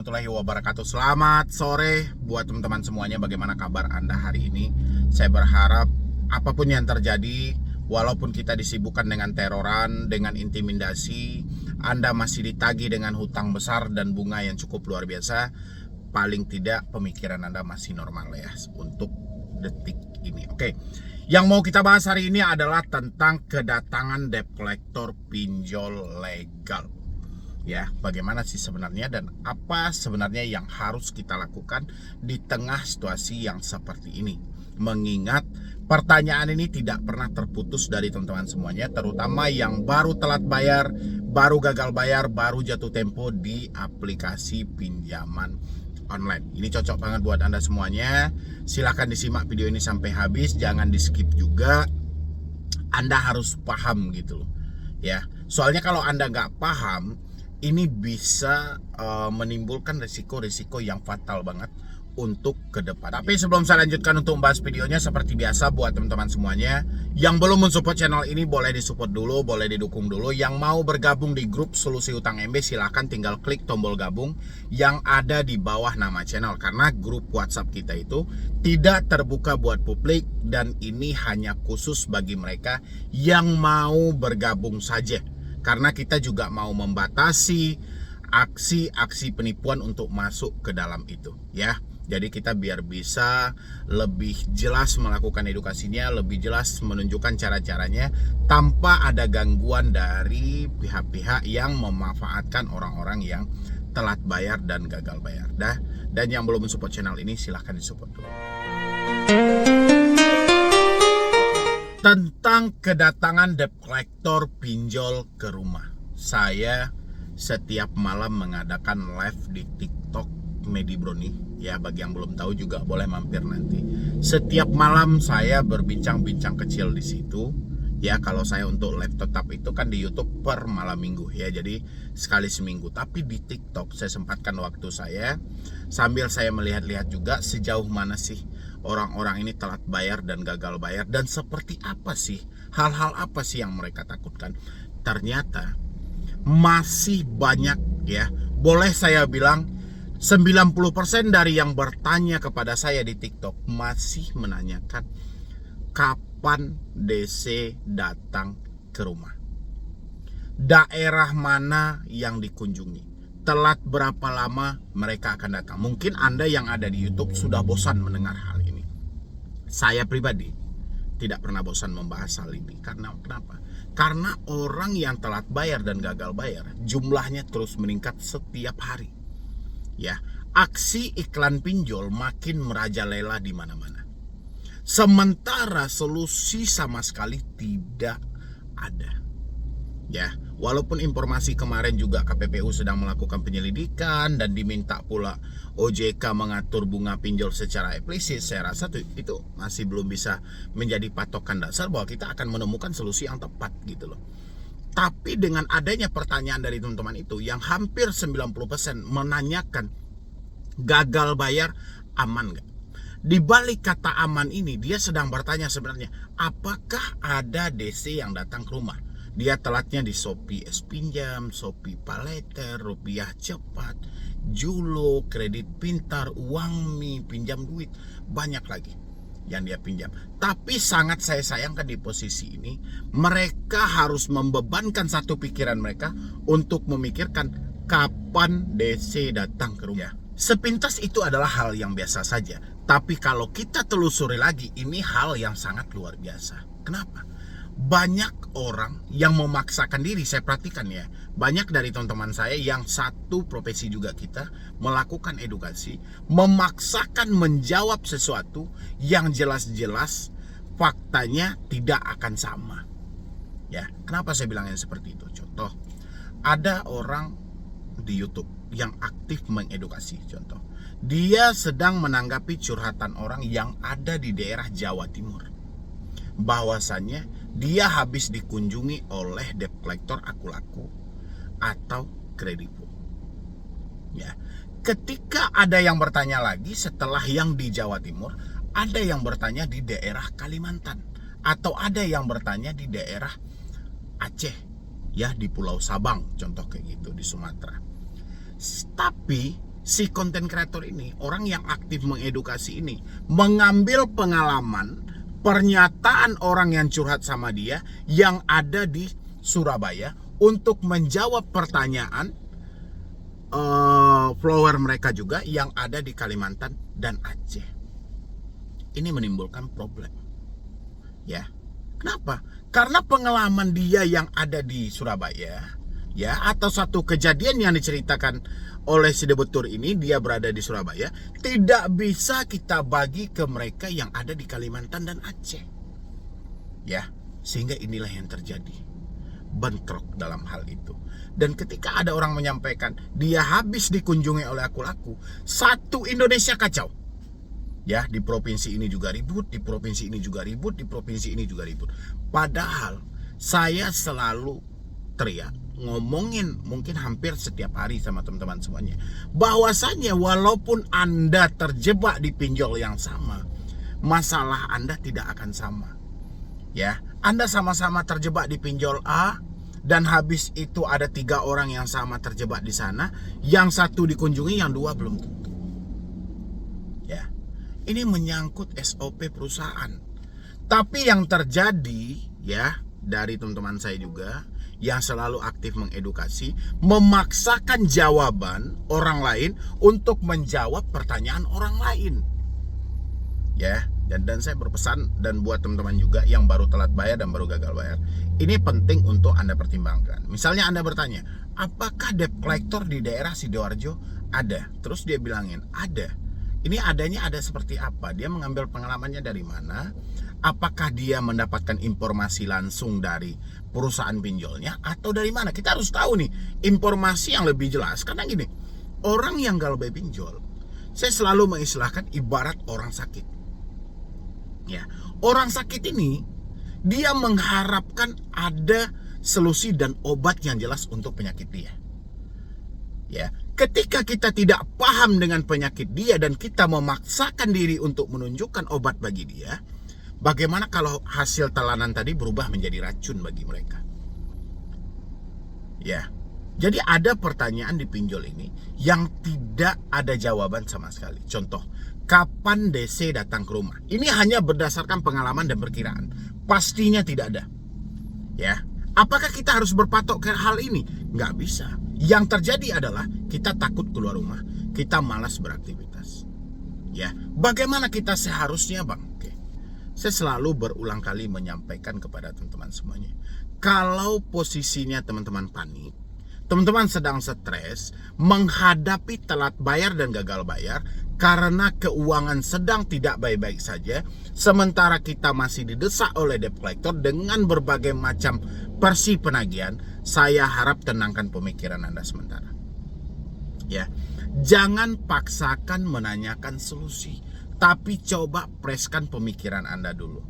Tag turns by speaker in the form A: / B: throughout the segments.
A: Warahmatullahi wabarakatuh. Selamat sore buat teman-teman semuanya. Bagaimana kabar Anda hari ini? Saya berharap apapun yang terjadi, walaupun kita disibukkan dengan teroran, dengan intimidasi, Anda masih ditagih dengan hutang besar dan bunga yang cukup luar biasa. Paling tidak pemikiran Anda masih normal ya untuk detik ini. Oke. Yang mau kita bahas hari ini adalah tentang kedatangan debt collector pinjol legal. Ya, bagaimana sih sebenarnya dan apa sebenarnya yang harus kita lakukan di tengah situasi yang seperti ini. Mengingat pertanyaan ini tidak pernah terputus dari teman-teman semuanya, terutama yang baru telat bayar, baru gagal bayar, baru jatuh tempo di aplikasi pinjaman online. Ini cocok banget buat Anda semuanya. Silahkan disimak video ini sampai habis, jangan di skip juga. Anda harus paham gitu loh. Ya, soalnya kalau Anda nggak paham, ini bisa menimbulkan risiko-risiko yang fatal banget untuk ke depan. Tapi sebelum saya lanjutkan untuk membahas videonya, seperti biasa buat teman-teman semuanya yang belum mensupport channel ini, boleh disupport dulu, boleh didukung dulu. Yang mau bergabung di grup Solusi Utang MB, silahkan tinggal klik tombol gabung yang ada di bawah nama channel. Karena grup WhatsApp kita itu tidak terbuka buat publik dan ini hanya khusus bagi mereka yang mau bergabung saja. Karena kita juga mau membatasi aksi-aksi penipuan untuk masuk ke dalam itu ya. Jadi kita biar bisa lebih jelas melakukan edukasinya, lebih jelas menunjukkan cara-caranya tanpa ada gangguan dari pihak-pihak yang memanfaatkan orang-orang yang telat bayar dan gagal bayar. Dan yang belum mensupport channel ini silahkan disupport dulu. Tentang kedatangan debt collector pinjol ke rumah. Saya setiap malam mengadakan live di TikTok Medi Broni. Ya, bagi yang belum tahu juga boleh mampir nanti. Setiap malam saya berbincang-bincang kecil di situ. Ya, kalau saya untuk live tetap itu kan di YouTube per malam minggu ya. Jadi sekali seminggu. Tapi di TikTok saya sempatkan waktu saya sambil saya melihat-lihat juga sejauh mana sih orang-orang ini telat bayar dan gagal bayar, dan seperti apa sih, hal-hal apa sih yang mereka takutkan. Ternyata masih banyak ya, boleh saya bilang 90% dari yang bertanya kepada saya di TikTok masih menanyakan kapan DC datang ke rumah, daerah mana yang dikunjungi, telat berapa lama mereka akan datang. Mungkin Anda yang ada di YouTube sudah bosan mendengar hal ini. Saya pribadi tidak pernah bosan membahas hal ini. Karena kenapa? Karena orang yang telat bayar dan gagal bayar jumlahnya terus meningkat setiap hari. Ya, aksi iklan pinjol makin merajalela di mana-mana. Sementara solusi sama sekali tidak ada. Ya, walaupun informasi kemarin juga KPPU sedang melakukan penyelidikan dan diminta pula OJK mengatur bunga pinjol secara eksplisit, saya rasa itu masih belum bisa menjadi patokan dasar bahwa kita akan menemukan solusi yang tepat gitu loh. Tapi dengan adanya pertanyaan dari teman-teman itu yang hampir 90% menanyakan gagal bayar aman nggak? Di balik kata aman ini dia sedang bertanya sebenarnya apakah ada DC yang datang ke rumah. Dia telatnya di Shopee es pinjam, Shopee Paylater, Rupiah Cepat, Julo, Kredit Pintar, Uangmi, pinjam duit, banyak lagi yang dia pinjam. Tapi sangat saya sayangkan di posisi ini mereka harus membebankan satu pikiran mereka untuk memikirkan kapan DC datang ke rumah. Sepintas itu adalah hal yang biasa saja. Tapi kalau kita telusuri lagi, ini hal yang sangat luar biasa. Kenapa? Banyak orang yang memaksakan diri, saya perhatikan ya. Banyak dari teman-teman saya yang satu profesi juga kita melakukan edukasi, memaksakan menjawab sesuatu yang jelas-jelas faktanya tidak akan sama. Ya, kenapa saya bilangnya seperti itu? Contoh, ada orang di YouTube yang aktif mengedukasi. Contoh, dia sedang menanggapi curhatan orang yang ada di daerah Jawa Timur, bahwasannya dia habis dikunjungi oleh debt collector aku-laku atau kredivo. Ya, ketika ada yang bertanya lagi setelah yang di Jawa Timur, ada yang bertanya di daerah Kalimantan, atau ada yang bertanya di daerah Aceh, ya di Pulau Sabang, contoh kayak gitu di Sumatera. Tapi si konten kreator ini, orang yang aktif mengedukasi ini, mengambil pengalaman, pernyataan orang yang curhat sama dia yang ada di Surabaya untuk menjawab pertanyaan follower mereka juga yang ada di Kalimantan dan Aceh. Ini menimbulkan problem. Ya. Kenapa? Karena pengalaman dia yang ada di Surabaya, ya, atau satu kejadian yang diceritakan oleh si debutur ini, dia berada di Surabaya, tidak bisa kita bagi ke mereka yang ada di Kalimantan dan Aceh. Ya, sehingga inilah yang terjadi. Bentrok dalam hal itu. Dan ketika ada orang menyampaikan dia habis dikunjungi oleh aku-aku, satu Indonesia kacau. Ya, di provinsi ini juga ribut, di provinsi ini juga ribut, di provinsi ini juga ribut. Padahal saya selalu teriak, ngomongin mungkin hampir setiap hari sama teman-teman semuanya, bahwasannya walaupun Anda terjebak di pinjol yang sama, masalah Anda tidak akan sama. Ya, Anda sama-sama terjebak di pinjol A, dan habis itu ada 3 orang yang sama terjebak di sana, yang satu dikunjungi, yang 2 belum tentu. Ya, ini menyangkut SOP perusahaan. Tapi yang terjadi, ya, dari teman-teman saya juga yang selalu aktif mengedukasi, memaksakan jawaban orang lain untuk menjawab pertanyaan orang lain. Ya, dan saya berpesan, dan buat teman-teman juga yang baru telat bayar dan baru gagal bayar, ini penting untuk Anda pertimbangkan. Misalnya Anda bertanya, apakah debt collector di daerah Sidoarjo ada? Terus dia bilangin, ada. Ini adanya ada seperti apa? Dia mengambil pengalamannya dari mana? Apakah dia mendapatkan informasi langsung dari perusahaan pinjolnya atau dari mana? Kita harus tahu nih informasi yang lebih jelas. Karena gini, orang yang galbay pinjol, saya selalu mengistilahkan ibarat orang sakit. Ya, orang sakit ini dia mengharapkan ada solusi dan obat yang jelas untuk penyakit dia. Ya, ketika kita tidak paham dengan penyakit dia dan kita memaksakan diri untuk menunjukkan obat bagi dia, bagaimana kalau hasil telanan tadi berubah menjadi racun bagi mereka? Ya, jadi ada pertanyaan di pinjol ini yang tidak ada jawaban sama sekali. Contoh, kapan DC datang ke rumah? Ini hanya berdasarkan pengalaman dan perkiraan. Pastinya tidak ada. Ya, apakah kita harus berpatok ke hal ini? Nggak bisa. Yang terjadi adalah kita takut keluar rumah, kita malas beraktivitas. Ya, bagaimana kita seharusnya, Bang? Oke. Saya selalu berulang kali menyampaikan kepada teman-teman semuanya, kalau posisinya teman-teman panik, teman-teman sedang stres, menghadapi telat bayar dan gagal bayar karena keuangan sedang tidak baik-baik saja, sementara kita masih didesak oleh debt collector dengan berbagai macam versi penagihan, saya harap tenangkan pemikiran Anda sementara. Ya, jangan paksakan menanyakan solusi, tapi coba preskan pemikiran Anda dulu.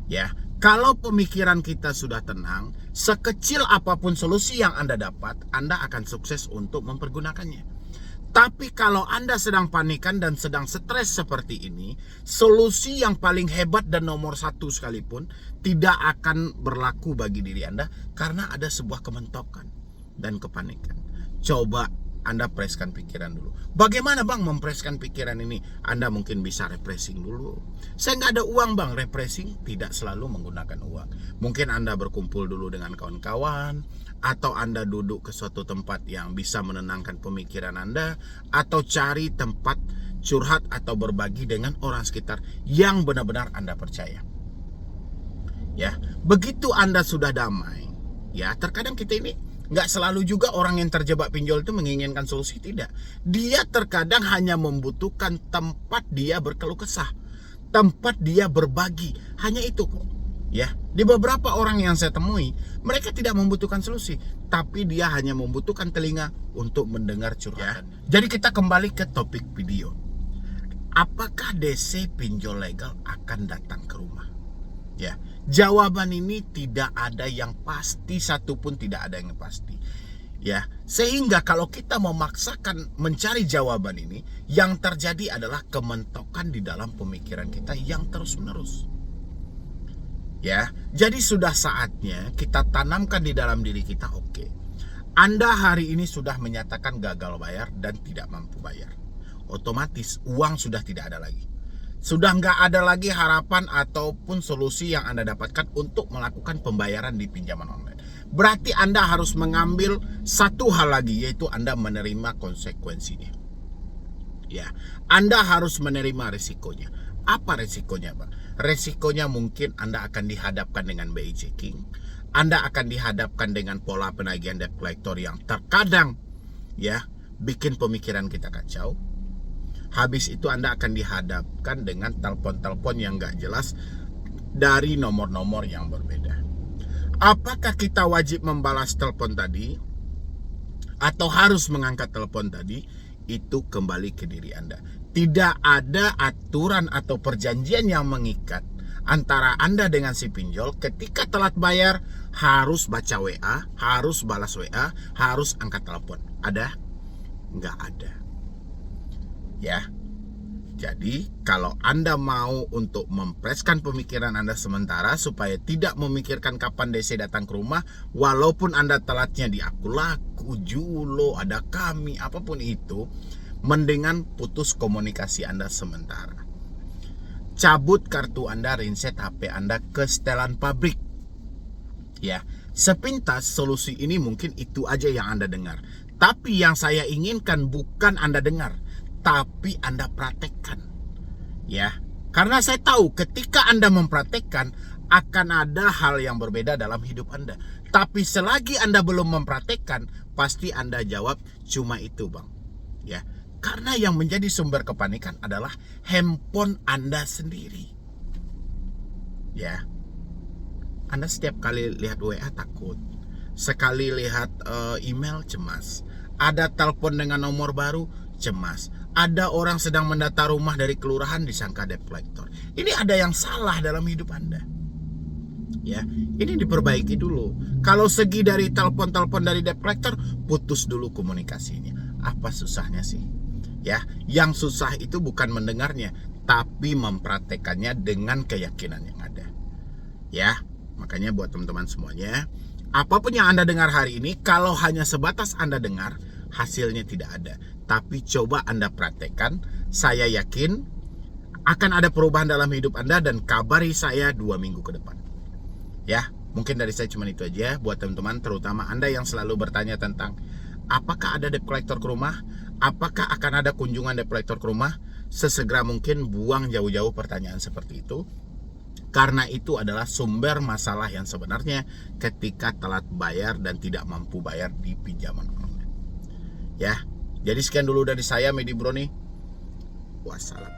A: Ya, kalau pemikiran kita sudah tenang, sekecil apapun solusi yang Anda dapat, Anda akan sukses untuk mempergunakannya. Tapi kalau Anda sedang panikan dan sedang stres seperti ini, solusi yang paling hebat dan nomor 1 sekalipun tidak akan berlaku bagi diri Anda karena ada sebuah kementokan dan kepanikan. Coba Anda preskan pikiran dulu. Bagaimana, Bang, mempreskan pikiran ini? Anda mungkin bisa refreshing dulu. Saya nggak ada uang, Bang. Refreshing tidak selalu menggunakan uang. Mungkin Anda berkumpul dulu dengan kawan-kawan, atau Anda duduk ke suatu tempat yang bisa menenangkan pemikiran Anda, atau cari tempat curhat atau berbagi dengan orang sekitar yang benar-benar Anda percaya. Ya, begitu Anda sudah damai, ya, terkadang kita ini nggak selalu juga orang yang terjebak pinjol itu menginginkan solusi, tidak. Dia terkadang hanya membutuhkan tempat dia berkeluh kesah, tempat dia berbagi, hanya itu kok. Ya, di beberapa orang yang saya temui, mereka tidak membutuhkan solusi, tapi dia hanya membutuhkan telinga untuk mendengar curhatan. Ya. Jadi kita kembali ke topik video. Apakah DC pinjol legal akan datang ke rumah? Ya, jawaban ini tidak ada yang pasti, satupun tidak ada yang pasti. Ya, sehingga kalau kita memaksakan mencari jawaban ini, yang terjadi adalah kementokan di dalam pemikiran kita yang terus-menerus. Ya, jadi sudah saatnya kita tanamkan di dalam diri kita, oke, Anda hari ini sudah menyatakan gagal bayar dan tidak mampu bayar. Otomatis uang sudah tidak ada lagi. Sudah nggak ada lagi harapan ataupun solusi yang Anda dapatkan untuk melakukan pembayaran di pinjaman online. Berarti Anda harus mengambil satu hal lagi, yaitu Anda menerima konsekuensinya. Ya, Anda harus menerima risikonya. Apa risikonya, Bang? Risikonya mungkin Anda akan dihadapkan dengan BI checking. Anda akan dihadapkan dengan pola penagihan debt collector yang terkadang ya bikin pemikiran kita kacau. Habis itu Anda akan dihadapkan dengan telepon-telepon yang gak jelas dari nomor-nomor yang berbeda. Apakah kita wajib membalas telepon tadi atau harus mengangkat telepon tadi? Itu kembali ke diri Anda. Tidak ada aturan atau perjanjian yang mengikat antara Anda dengan si pinjol. Ketika telat bayar harus baca WA, harus balas WA, harus angkat telepon. Ada? Nggak ada. Ya. Jadi kalau Anda mau untuk mempreskan pemikiran Anda sementara supaya tidak memikirkan kapan DC datang ke rumah, walaupun Anda telatnya di Aku Laku, Julo, ada Kami, apapun itu, mendingan putus komunikasi Anda sementara. Cabut kartu Anda, rinset HP Anda ke setelan pabrik. Ya, sepintas solusi ini mungkin itu aja yang Anda dengar. Tapi yang saya inginkan bukan Anda dengar, tapi Anda praktekkan. Ya, karena saya tahu ketika Anda mempraktekkan akan ada hal yang berbeda dalam hidup Anda. Tapi selagi Anda belum mempraktekkan, pasti Anda jawab cuma itu, Bang. Ya, karena yang menjadi sumber kepanikan adalah handphone Anda sendiri. Ya, Anda setiap kali lihat WA takut, sekali lihat email cemas, ada telepon dengan nomor baru cemas, ada orang sedang mendata rumah dari kelurahan disangka debt collector. Ini ada yang salah dalam hidup Anda. Ya, ini diperbaiki dulu. Kalau segi dari telepon-telepon dari debt collector, putus dulu komunikasinya. Apa susahnya sih? Ya, yang susah itu bukan mendengarnya, tapi mempraktekannya dengan keyakinan yang ada. Ya, makanya buat teman-teman semuanya, apapun yang Anda dengar hari ini, kalau hanya sebatas Anda dengar, hasilnya tidak ada. Tapi coba Anda praktekkan, saya yakin akan ada perubahan dalam hidup Anda dan kabari saya 2 minggu ke depan. Ya, mungkin dari saya cuma itu aja buat teman-teman, terutama Anda yang selalu bertanya tentang apakah ada debt collector ke rumah, apakah akan ada kunjungan debt collector ke rumah. Sesegera mungkin buang jauh-jauh pertanyaan seperti itu, karena itu adalah sumber masalah yang sebenarnya ketika telat bayar dan tidak mampu bayar di pinjaman online. Ya, jadi sekian dulu dari saya, Medi Broni. Wassalam.